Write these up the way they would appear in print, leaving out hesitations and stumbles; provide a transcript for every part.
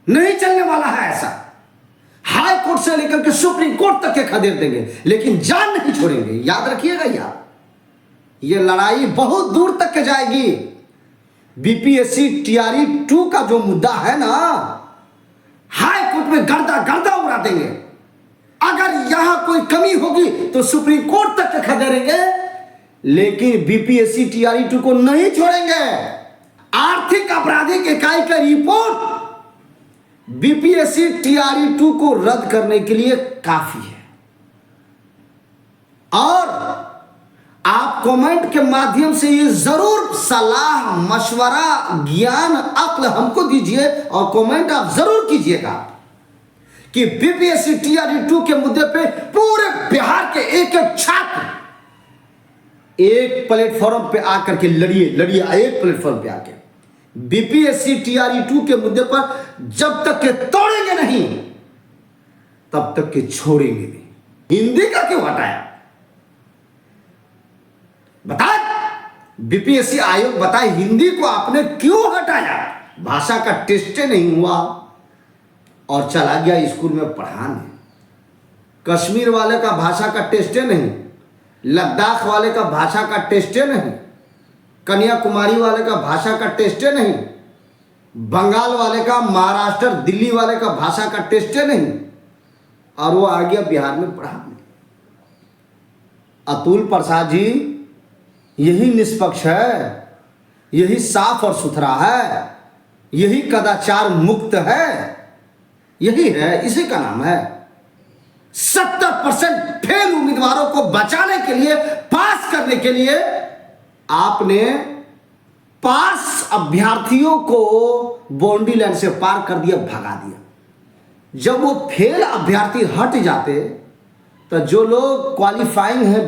नहीं चलने वाला है ऐसा। हाई कोर्ट से लेकर के सुप्रीम कोर्ट तक के खदेड़ देंगे, लेकिन जान नहीं छोड़ेंगे। याद रखिएगा यार, ये लड़ाई बहुत दूर तक के जाएगी। बीपीएससी टीआरई 2 का जो मुद्दा है ना, हाई कोर्ट में गर्दा गर्दा उड़ा देंगे। अगर यहां कोई कमी होगी तो सुप्रीम कोर्ट तक के खदेड़ेंगे, लेकिन बीपीएससी टीआरई 2 को नहीं छोड़ेंगे। आर्थिक आपराधिक इकाई का रिपोर्ट बीपीएससी टीआरई 2 को रद्द करने के लिए काफी है। और आप कमेंट के माध्यम से ये जरूर सलाह, मशवरा, ज्ञान, अक्ल हमको दीजिए और कमेंट आप जरूर कीजिएगा कि बीपीएससी टीआरई 2 के मुद्दे पे पूरे बिहार के एक एक छात्र एक प्लेटफॉर्म पे आकर के लड़िए एक प्लेटफॉर्म पे आके बीपीएससी टीआरई 2 के मुद्दे पर जब तक के तोड़ेंगे नहीं तब तक के छोड़ेंगे नहीं। हिंदी का क्यों हटाया बताए? बीपीएससी आयोग बताए हिंदी को आपने क्यों हटाया? भाषा का टेस्ट नहीं हुआ और चला गया स्कूल में पढ़ाने। कश्मीर वाले का भाषा का टेस्ट नहीं, लद्दाख वाले का भाषा का टेस्ट नहीं, कन्याकुमारी वाले का भाषा का टेस्ट नहीं, बंगाल वाले का, महाराष्ट्र दिल्ली वाले का भाषा का टेस्ट नहीं, और वो आ गया बिहार में पढ़ाने। अतुल प्रसाद जी, यही निष्पक्ष है, यही साफ और सुथरा है, यही कदाचार मुक्त है, यही है, इसी का नाम है। 70% फेल उम्मीदवारों को बचाने के लिए, पास करने के लिए आपने पास अभ्यर्थियों को बाउंड्री लाइन से पार कर दिया, भगा दिया। जब वो फेल अभ्यर्थी हट जाते तो जो लोग क्वालिफाई है,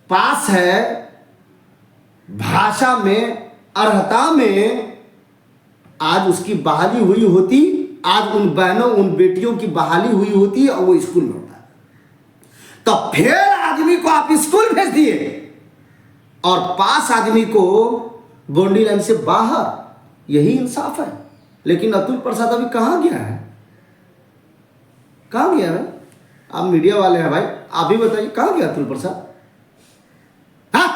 पास है, भाषा में, अर्हता में, आज उसकी बहाली हुई होती, आज उन बहनों, उन बेटियों की बहाली हुई होती और वो स्कूल में होता है। तो फेल आदमी को आप स्कूल भेज दिए और पास आदमी को बाउंड्री लाइन से बाहर, यही इंसाफ है। लेकिन अतुल प्रसाद अभी कहां गया है? कहां गया है? आप मीडिया वाले हैं भाई, आप भी बताइए कहां गया अतुल प्रसाद? हाँ,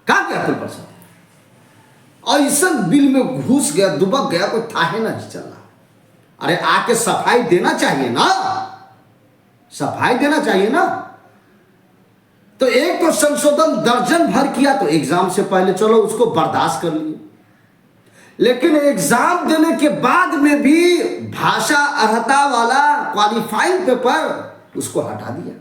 कहां गया अतुल प्रसाद? और इस बिल में घुस गया, दुबक गया, कोई था है ना चल रहा। अरे आके सफाई देना चाहिए ना, सफाई देना चाहिए ना। तो एक तो संशोधन दर्जन भर किया तो एग्जाम से पहले चलो उसको बर्दाश्त कर लिए, लेकिन एग्जाम देने के बाद में भी भाषा अर्हता वाला क्वालिफाइंग पेपर उसको हटा दिया।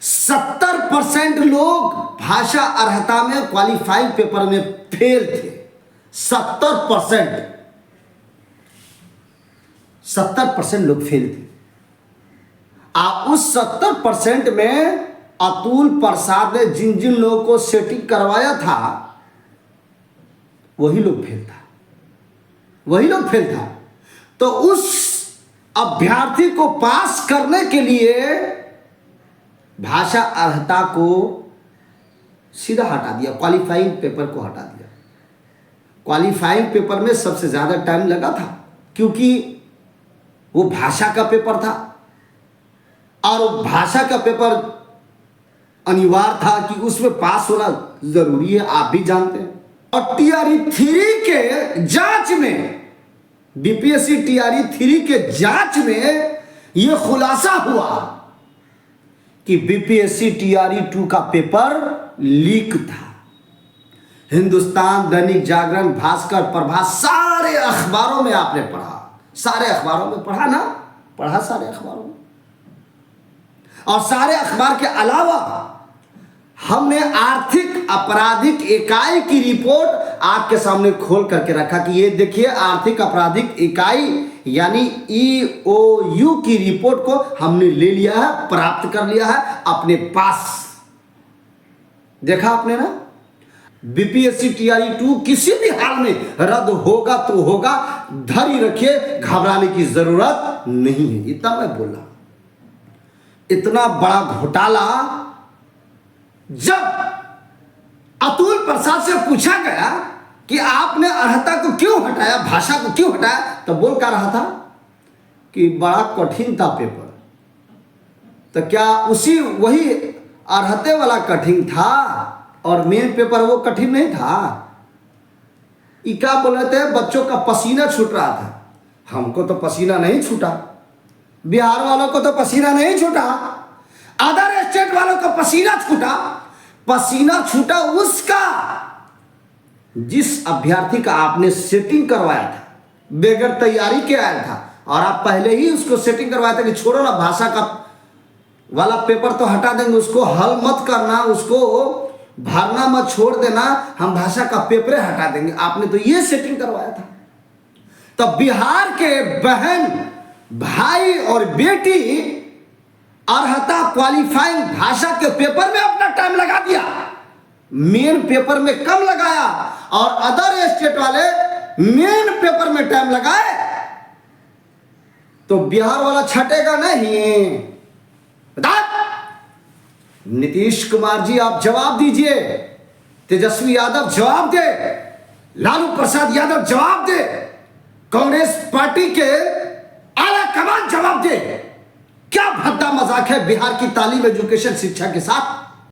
70% लोग भाषा अर्हता में क्वालिफाइंग पेपर में फेल थे। 70% लोग फेल थे। उस 70% में अतुल प्रसाद ने जिन जिन लोगों को सेटिंग करवाया था वही लोग फेल था। तो उस अभ्यर्थी को पास करने के लिए भाषा अर्हता को सीधा हटा दिया, क्वालिफाइंग पेपर को हटा दिया। क्वालिफाइंग पेपर में सबसे ज्यादा टाइम लगा था क्योंकि वो भाषा का पेपर था और भाषा का पेपर अनिवार्य था कि उसमें पास होना जरूरी है, आप भी जानते हैं। और टीआरई 3 के जांच में, बीपीएससी टीआरई 3 के जांच में यह खुलासा हुआ कि बीपीएससी टीआरई 2 का पेपर लीक था। हिंदुस्तान, दैनिक जागरण, भास्कर, प्रभात, सारे अखबारों में आपने पढ़ा, सारे अखबारों में पढ़ा ना, पढ़ा सारे अखबारों में। और सारे अखबार के अलावा हमने आर्थिक आपराधिक इकाई की रिपोर्ट आपके सामने खोल करके रखा कि ये देखिए, आर्थिक आपराधिक इकाई यानी ईओयू की रिपोर्ट को हमने ले लिया है, प्राप्त कर लिया है अपने पास। देखा आपने ना, बीपीएससी टीआरई 2 किसी भी हाल में रद्द होगा तो होगा, धैर्य रखिए, घबराने की जरूरत नहीं है। इतना मैं बोल रहा हूं। इतना बड़ा घोटाला जब अतुल प्रसाद से पूछा गया कि आपने अर्हता को क्यों हटाया, भाषा को क्यों हटाया, तो बोल क्या रहा था कि बड़ा कठिन था पेपर। तो क्या उसी वही अर्हते वाला कठिन था और मेन पेपर वो कठिन नहीं था? ये क्या बोल रहे थे, बच्चों का पसीना छूट रहा था। हमको तो पसीना नहीं छूटा, बिहार वालों को तो पसीना नहीं छूटा, अदर स्टेट वालों को पसीना छूटा। पसीना छूटा उसका जिस अभ्यर्थी का आपने सेटिंग करवाया था, बगैर तैयारी के आया था, और आप पहले ही उसको सेटिंग करवाया था कि छोड़ो ना, भाषा का वाला पेपर तो हटा देंगे, उसको हल मत करना, उसको भरना मत, छोड़ देना, हम भाषा का पेपर हटा देंगे। आपने तो ये सेटिंग करवाया था। तो बिहार के बहन भाई और बेटी अर्हता क्वालिफाइंग भाषा के पेपर में अपना टाइम लगा दिया, मेन पेपर में कम लगाया, और अदर स्टेट वाले मेन पेपर में टाइम लगाए, तो बिहार वाला छटेगा नहीं। बता नीतीश कुमार जी, आप जवाब दीजिए, तेजस्वी यादव जवाब दे, लालू प्रसाद यादव जवाब दे, कांग्रेस पार्टी के आला कमान जवाब दे। क्या भद्दा मजाक है बिहार की तालीम एजुकेशन शिक्षा के साथ।